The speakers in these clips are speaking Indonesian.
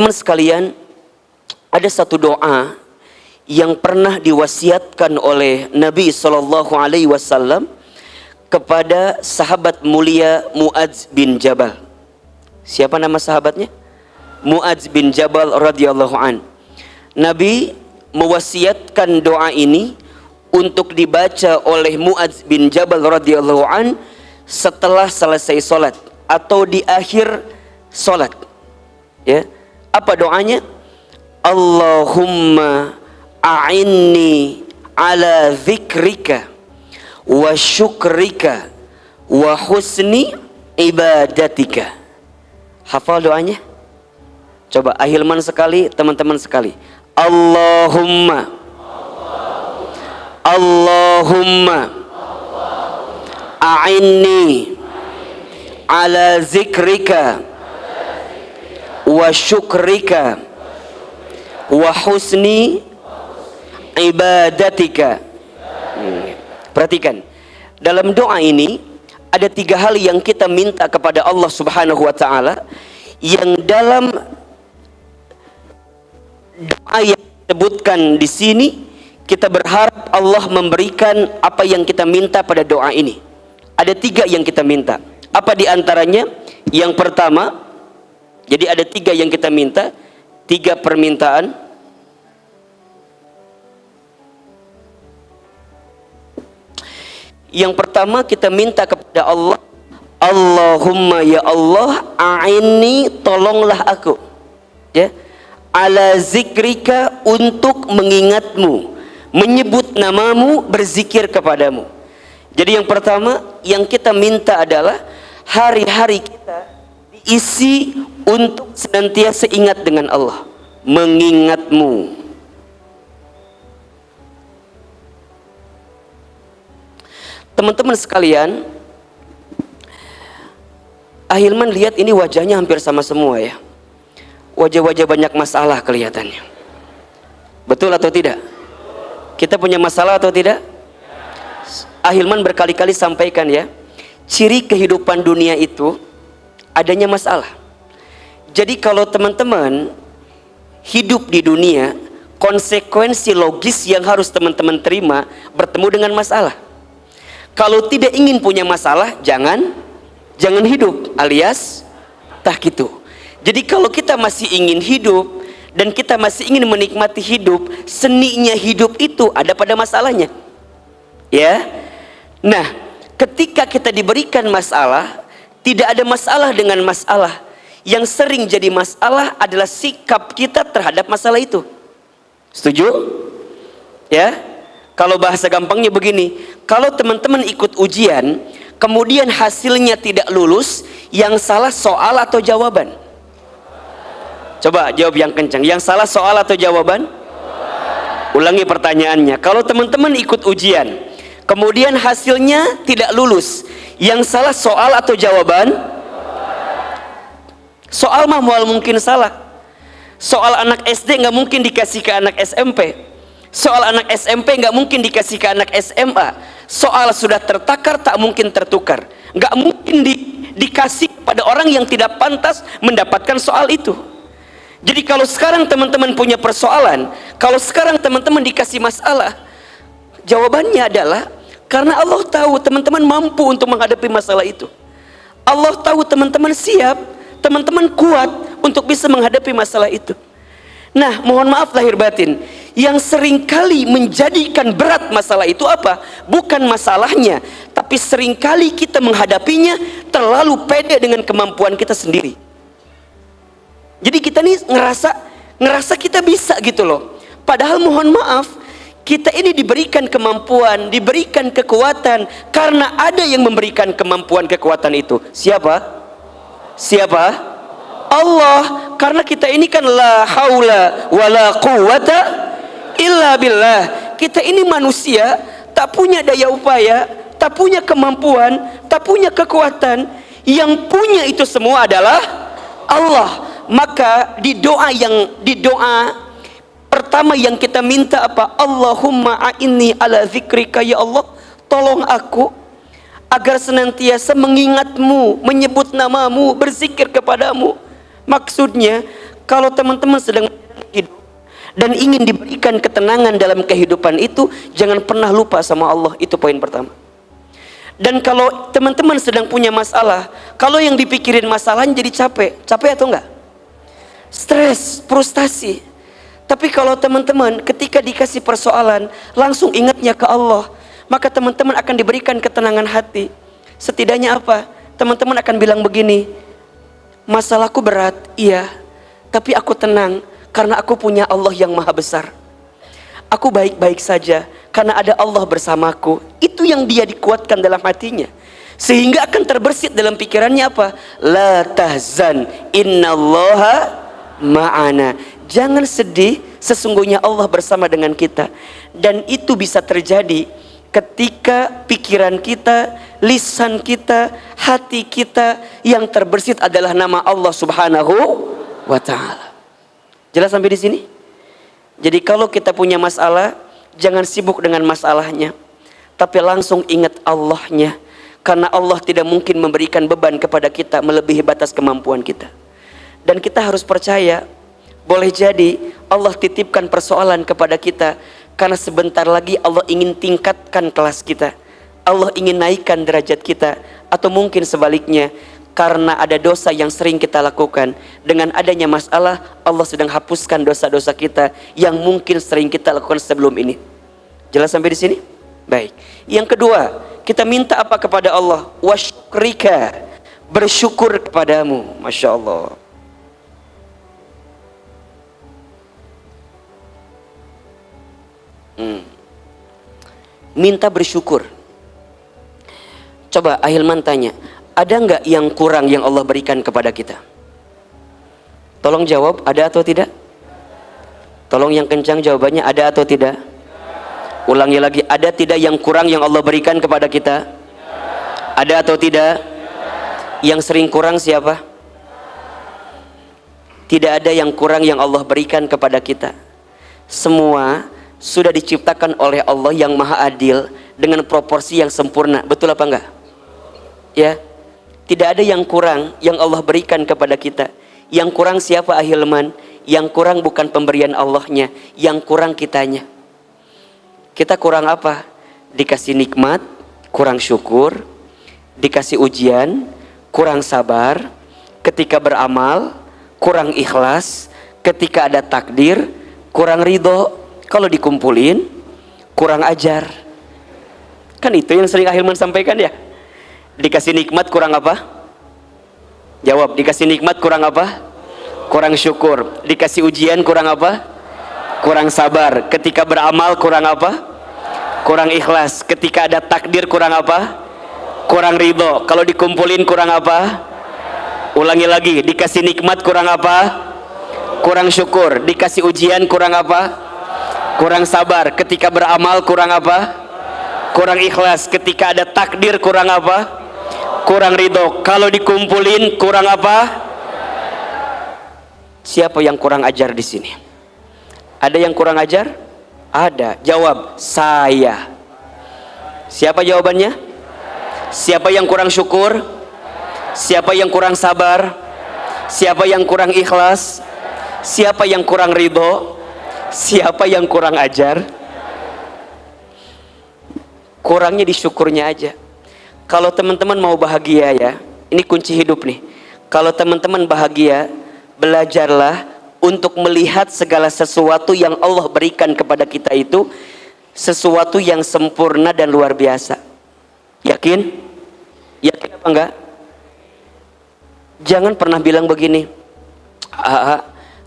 Teman sekalian, ada satu doa yang pernah diwasiatkan oleh Nabi SAW kepada sahabat mulia Muadz bin Jabal. Siapa nama sahabatnya? Muadz bin Jabal radhiyallahu an. Nabi mewasiatkan doa ini untuk dibaca oleh Muadz bin Jabal radhiyallahu an setelah selesai solat atau di akhir solat. Ya, apa doanya? Allahumma a'inni ala dzikrika wa syukrika wa husni ibadatika. Hafal doanya? Coba ahilman sekali, teman-teman sekali. Allahumma a'inni ala zikrika wa syukrika wa husni ibadatika. Perhatikan, dalam doa ini ada 3 hal yang kita minta kepada Allah Subhanahu wa taala, yang dalam doa yang disebutkan di sini kita berharap Allah memberikan apa yang kita minta pada doa ini. Ada 3 yang kita minta. Apa di antaranya? Yang pertama, jadi ada 3 yang kita minta, 3 permintaan. Yang pertama kita minta kepada Allah, Allahumma ya Allah, a'inni, tolonglah aku, ya, ala zikrika, untuk mengingatmu, menyebut namamu, berzikir kepadamu. Jadi yang pertama yang kita minta adalah hari-hari kita diisi untuk senantiasa ingat dengan Allah, mengingatmu. Teman-teman sekalian, ahilman lihat ini wajahnya hampir sama semua ya. Wajah-wajah banyak masalah kelihatannya. Betul atau tidak? Kita punya masalah atau tidak? Ahilman berkali-kali sampaikan ya, ciri kehidupan dunia itu adanya masalah. Jadi kalau teman-teman hidup di dunia, konsekuensi logis yang harus teman-teman terima bertemu dengan masalah. Kalau tidak ingin punya masalah, jangan hidup, alias tah gitu. Jadi kalau kita masih ingin hidup dan kita masih ingin menikmati hidup, seninya hidup itu ada pada masalahnya. Ya. Nah, ketika kita diberikan masalah, tidak ada masalah dengan masalah. Yang sering jadi masalah adalah sikap kita terhadap masalah itu. Setuju? Ya. Kalau bahasa gampangnya begini, kalau teman-teman ikut ujian, kemudian hasilnya tidak lulus, yang salah soal atau jawaban? Coba jawab yang kencang. Yang salah soal atau jawaban? Ulangi pertanyaannya. Kalau teman-teman ikut ujian, kemudian hasilnya tidak lulus, yang salah soal atau jawaban? Soal mah mual mungkin salah. Soal anak SD nggak mungkin dikasih ke anak SMP. Soal anak SMP nggak mungkin dikasih ke anak SMA. Soal sudah tertakar tak mungkin tertukar. Nggak mungkin dikasih pada orang yang tidak pantas mendapatkan soal itu. Jadi kalau sekarang teman-teman punya persoalan, kalau sekarang teman-teman dikasih masalah, jawabannya adalah karena Allah tahu teman-teman mampu untuk menghadapi masalah itu. Allah tahu teman-teman siap, teman-teman kuat untuk bisa menghadapi masalah itu. Nah, mohon maaf lahir batin, yang seringkali menjadikan berat masalah itu apa? Bukan masalahnya, tapi seringkali kita menghadapinya terlalu pede dengan kemampuan kita sendiri. Jadi kita nih ngerasa kita bisa gitu loh. Padahal mohon maaf, kita ini diberikan kemampuan, diberikan kekuatan karena ada yang memberikan kemampuan kekuatan itu. Siapa? Siapa? Allah. Karena kita ini kan la haula wala quwata illa billah. Kita ini manusia, tak punya daya upaya, tak punya kemampuan, tak punya kekuatan. Yang punya itu semua adalah Allah. Maka di doa pertama yang kita minta apa? Allahumma a'inni ala zikrika, ya Allah, tolong aku agar senantiasa mengingatmu, menyebut namamu, berzikir kepadamu. Maksudnya, Kalau teman-teman sedang hidup dan ingin diberikan ketenangan dalam kehidupan itu, jangan pernah lupa sama Allah. Itu poin pertama. Dan kalau teman-teman sedang punya masalah, kalau yang dipikirin masalahnya jadi capek atau enggak? Stres, frustasi. Tapi kalau teman-teman ketika dikasih persoalan langsung ingatnya ke Allah, maka teman-teman akan diberikan ketenangan hati. Setidaknya apa? Teman-teman akan bilang begini, masalahku berat, iya, tapi aku tenang karena aku punya Allah yang maha besar. Aku baik-baik saja karena ada Allah bersamaku. Itu yang dia dikuatkan dalam hatinya, sehingga akan terbersit dalam pikirannya apa? La tahzan, innallaha ma'ana. Jangan sedih, sesungguhnya Allah bersama dengan kita. Dan itu bisa terjadi ketika pikiran kita, lisan kita, hati kita yang terbersit adalah nama Allah Subhanahu wa ta'ala. Jelas sampai di sini? Jadi kalau kita punya masalah, jangan sibuk dengan masalahnya, tapi langsung ingat Allahnya. Karena Allah tidak mungkin memberikan beban kepada kita melebihi batas kemampuan kita. Dan kita harus percaya, boleh jadi Allah titipkan persoalan kepada kita karena sebentar lagi Allah ingin tingkatkan kelas kita, Allah ingin naikkan derajat kita. Atau mungkin sebaliknya, karena ada dosa yang sering kita lakukan, dengan adanya masalah Allah sedang hapuskan dosa-dosa kita yang mungkin sering kita lakukan sebelum ini. Jelas sampai di sini? Baik. Yang kedua, kita minta apa kepada Allah? Wasyukrika, bersyukur kepadamu. Masya Allah. Minta bersyukur. Coba Ahilman tanya, ada nggak yang kurang yang Allah berikan kepada kita? Tolong jawab, ada atau tidak? Tolong yang kencang jawabannya, ada atau tidak? Ulangi lagi, ada tidak yang kurang yang Allah berikan kepada kita? Ada atau tidak? Yang sering kurang siapa? Tidak ada yang kurang yang Allah berikan kepada kita. Semua sudah diciptakan oleh Allah yang maha adil dengan proporsi yang sempurna. Betul apa enggak? Ya, tidak ada yang kurang yang Allah berikan kepada kita. Yang kurang siapa Ahilman? Yang kurang bukan pemberian Allahnya, yang kurang kitanya. Kita kurang apa? Dikasih nikmat, kurang syukur. Dikasih ujian, kurang sabar. Ketika beramal, kurang ikhlas. Ketika ada takdir, kurang ridho. Kalau dikumpulin, kurang ajar. Kan itu yang sering Ahilman sampaikan ya. Dikasih nikmat kurang apa? Jawab, dikasih nikmat kurang apa? Kurang syukur. Dikasih ujian kurang apa? Kurang sabar. Ketika beramal kurang apa? Kurang ikhlas. Ketika ada takdir kurang apa? Kurang ridho. Kalau dikumpulin kurang apa? Ulangi lagi, dikasih nikmat kurang apa? Kurang syukur. Dikasih ujian kurang apa? Kurang sabar. Ketika beramal kurang apa? Kurang ikhlas. Ketika ada takdir kurang apa? Kurang ridho. Kalau dikumpulin kurang apa? Siapa yang kurang ajar di sini? Ada yang kurang ajar? Ada. Jawab, saya. Siapa jawabannya? Siapa yang kurang syukur? Siapa yang kurang sabar? Siapa yang kurang ikhlas? Siapa yang kurang ridho? Siapa yang kurang ajar? Kurangnya di syukurnya aja. Kalau teman-teman mau bahagia ya, ini kunci hidup nih. Kalau teman-teman bahagia, belajarlah untuk melihat segala sesuatu yang Allah berikan kepada kita itu sesuatu yang sempurna dan luar biasa. Yakin? Yakin apa enggak? Jangan pernah bilang begini,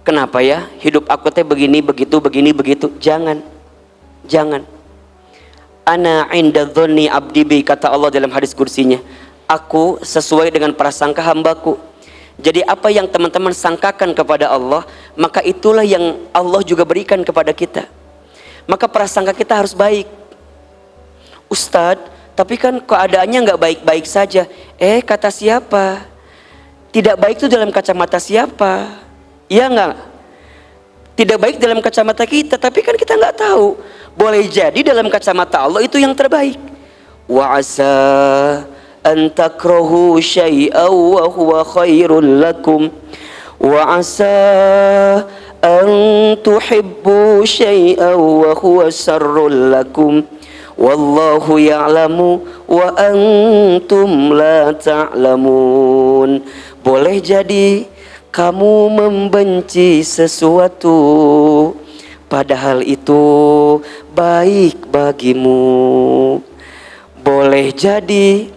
kenapa ya hidup aku teh begini begitu begini begitu. Jangan. Ana inda dhonni abdi bi, kata Allah dalam hadis kursinya. Aku sesuai dengan prasangka hambaku. Jadi apa yang teman-teman sangkakan kepada Allah, maka itulah yang Allah juga berikan kepada kita. Maka prasangka kita harus baik. Ustadz, tapi kan keadaannya nggak baik-baik saja. Kata siapa? Tidak baik itu dalam kacamata siapa? Iya nggak? Tidak baik dalam kacamata kita, tapi kan kita nggak tahu. Boleh jadi dalam kacamata Allah itu yang terbaik. Wa asa an takrahu syai'aw wa huwa khairul lakum wa asa an tuhibbu syai'an wa huwa syarrul lakum wallahu ya'lamu wa antum la ta'lamun. Boleh jadi kamu membenci sesuatu padahal itu baik bagimu. Boleh jadi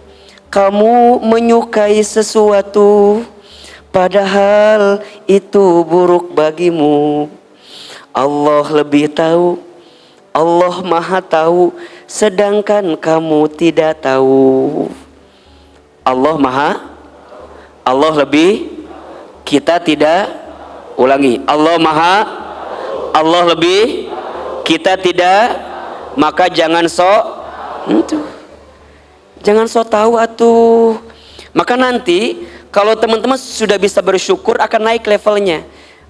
kamu menyukai sesuatu padahal itu buruk bagimu. Allah lebih tahu, Allah maha tahu, sedangkan kamu tidak tahu. Allah lebih, kita tidak. Ulangi, Allah maha, Allah lebih, kita tidak. Maka jangan jangan sok tahu atuh. Maka nanti kalau teman-teman sudah bisa bersyukur akan naik levelnya.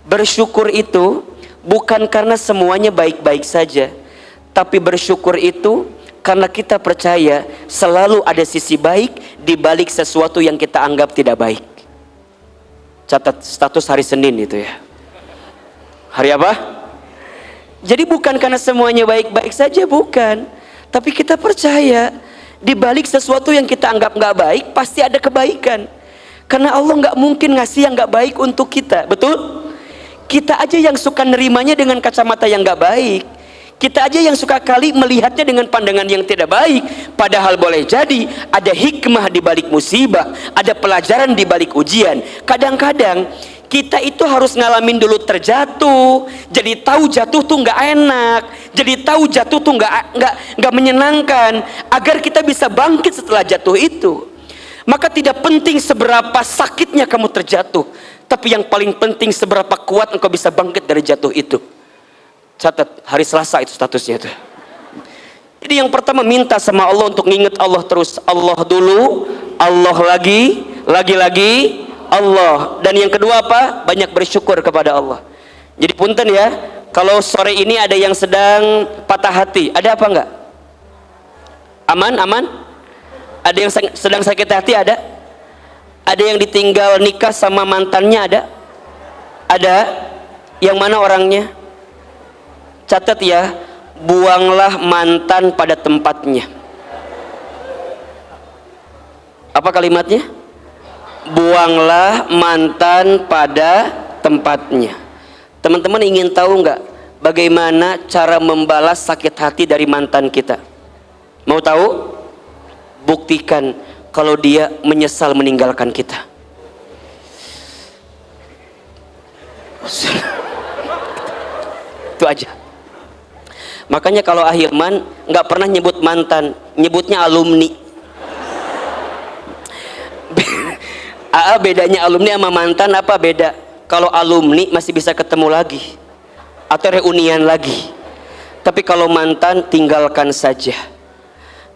Bersyukur itu bukan karena semuanya baik-baik saja, tapi bersyukur itu karena kita percaya selalu ada sisi baik di balik sesuatu yang kita anggap tidak baik. Catat status hari Senin itu ya. Hari apa? Jadi bukan karena semuanya baik-baik saja, bukan. Tapi kita percaya di balik sesuatu yang kita anggap nggak baik pasti ada kebaikan. Karena Allah nggak mungkin ngasih yang nggak baik untuk kita, betul? Kita aja yang suka nerimanya dengan kacamata yang nggak baik. Kita aja yang suka kali melihatnya dengan pandangan yang tidak baik. Padahal boleh jadi ada hikmah di balik musibah, ada pelajaran di balik ujian. Kadang-kadang kita itu harus ngalamin dulu terjatuh, jadi tahu jatuh tuh nggak enak, jadi tahu jatuh tuh nggak menyenangkan, agar kita bisa bangkit setelah jatuh itu. Maka tidak penting seberapa sakitnya kamu terjatuh, tapi yang paling penting seberapa kuat engkau bisa bangkit dari jatuh itu. Catat, hari Selasa itu statusnya tuh. Jadi yang pertama minta sama Allah untuk nginget Allah terus. Allah dulu, Allah lagi Allah. Dan yang kedua apa? Banyak bersyukur kepada Allah. Jadi punten ya, kalau sore ini ada yang sedang patah hati, ada apa enggak? Aman? Ada yang sedang sakit hati, ada? Ada yang ditinggal nikah sama mantannya, ada? Ada? Yang mana orangnya? Catat ya, buanglah mantan pada tempatnya. Apa kalimatnya? Buanglah mantan pada tempatnya. Teman-teman ingin tahu nggak bagaimana cara membalas sakit hati dari mantan kita? Mau tahu? Buktikan kalau dia menyesal meninggalkan kita. Itu aja. Makanya kalau Ahilman nggak pernah nyebut mantan, nyebutnya alumni. Bedanya alumni sama mantan apa beda? Kalau alumni masih bisa ketemu lagi atau reunian lagi, tapi kalau mantan tinggalkan saja.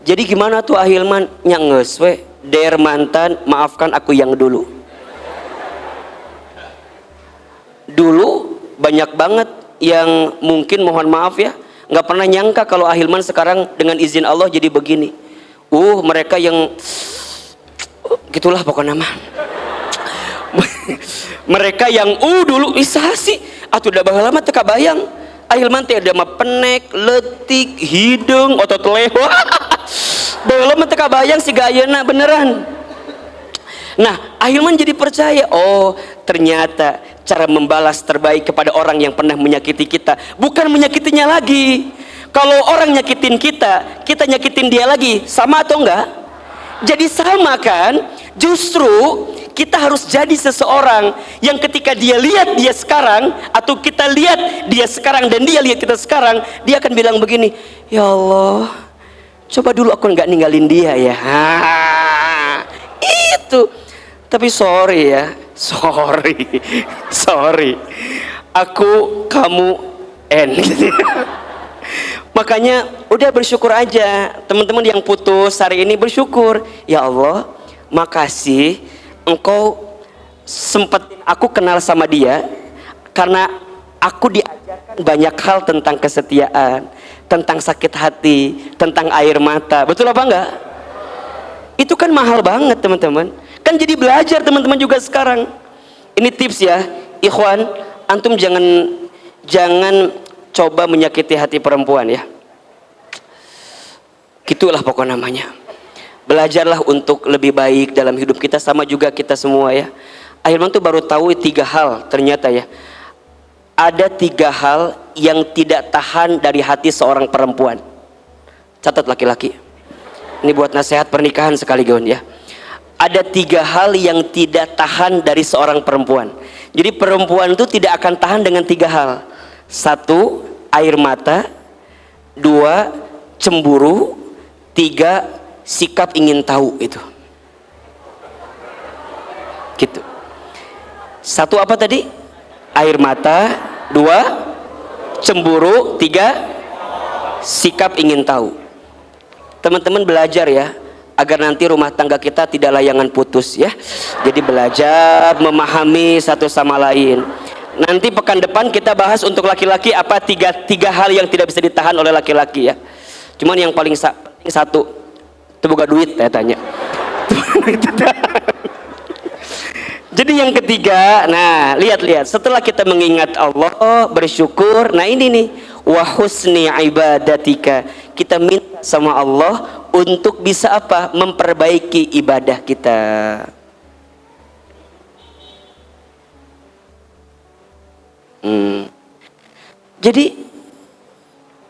Jadi gimana tuh Ahilman? Nyanges we, der mantan, maafkan aku yang dulu. Dulu banyak banget yang mungkin mohon maaf ya, nggak pernah nyangka kalau Ahilman sekarang dengan izin Allah jadi begini. Mereka yang gitulah pokoknya mah. Mereka yang dulu bisa sih atuh udah baheula mah teu kabayang. Ahilman teh ada mah penek, letik, hidung, otot leho. Baheula mah teu kabayang si gayeuna beneran. Nah, Ahilman jadi percaya, ternyata cara membalas terbaik kepada orang yang pernah menyakiti kita bukan menyakitinya lagi. Kalau orang nyakitin kita, kita nyakitin dia lagi, sama atau enggak? Jadi sama kan? Justru kita harus jadi seseorang yang ketika dia lihat dia sekarang, atau kita lihat dia sekarang dan dia lihat kita sekarang, dia akan bilang begini, ya Allah, coba dulu aku nggak ninggalin dia ya. Itu. Tapi sorry ya, sorry, aku, kamu, Makanya udah bersyukur aja. Teman-teman yang putus hari ini bersyukur, ya Allah, makasih Engkau sempetin aku kenal sama dia, karena aku diajarkan banyak hal tentang kesetiaan, tentang sakit hati, tentang air mata. Betul apa enggak? Itu kan mahal banget teman-teman. Kan jadi belajar teman-teman juga sekarang. Ini tips ya, ikhwan, antum jangan coba menyakiti hati perempuan ya. Gitulah pokok namanya. Belajarlah untuk lebih baik dalam hidup kita, sama juga kita semua ya. Akhirnya tuh baru tahu 3 hal ternyata ya. Ada 3 hal yang tidak tahan dari hati seorang perempuan. Catat laki-laki. Ini buat nasihat pernikahan sekaligus ya. Ada 3 hal yang tidak tahan dari seorang perempuan. Jadi perempuan itu tidak akan tahan dengan 3 hal. 1, air mata. 2, cemburu. 3, sikap ingin tahu itu. Gitu. 1 apa tadi? Air mata. 2, cemburu. 3, sikap ingin tahu. Teman-teman belajar ya, agar nanti rumah tangga kita tidak layangan putus ya. Jadi belajar memahami satu sama lain. Nanti pekan depan kita bahas untuk laki-laki apa tiga hal yang tidak bisa ditahan oleh laki-laki ya. Cuman yang paling satu, itu bukan duit saya tanya. Jadi yang ketiga, nah lihat setelah kita mengingat Allah, bersyukur, nah ini nih, wa husni ibadatika, kita minta sama Allah untuk bisa apa? Memperbaiki ibadah kita. Jadi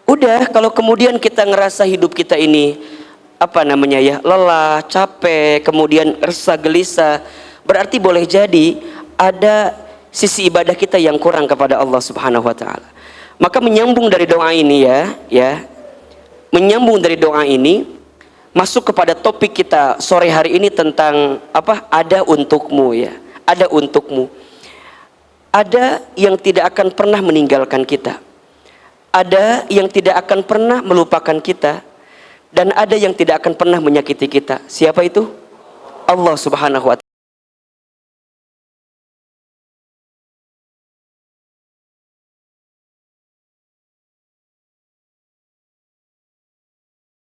udah, kalau kemudian kita ngerasa hidup kita ini apa namanya ya, lelah, capek, kemudian resah, gelisah, berarti boleh jadi ada sisi ibadah kita yang kurang kepada Allah Subhanahu wa taala. Maka menyambung dari doa ini ya, menyambung dari doa ini masuk kepada topik kita sore hari ini tentang apa? Ada untukmu ya. Ada untukmu. Ada yang tidak akan pernah meninggalkan kita. Ada yang tidak akan pernah melupakan kita. Dan ada yang tidak akan pernah menyakiti kita. Siapa itu? Allah Subhanahu wa ta'ala.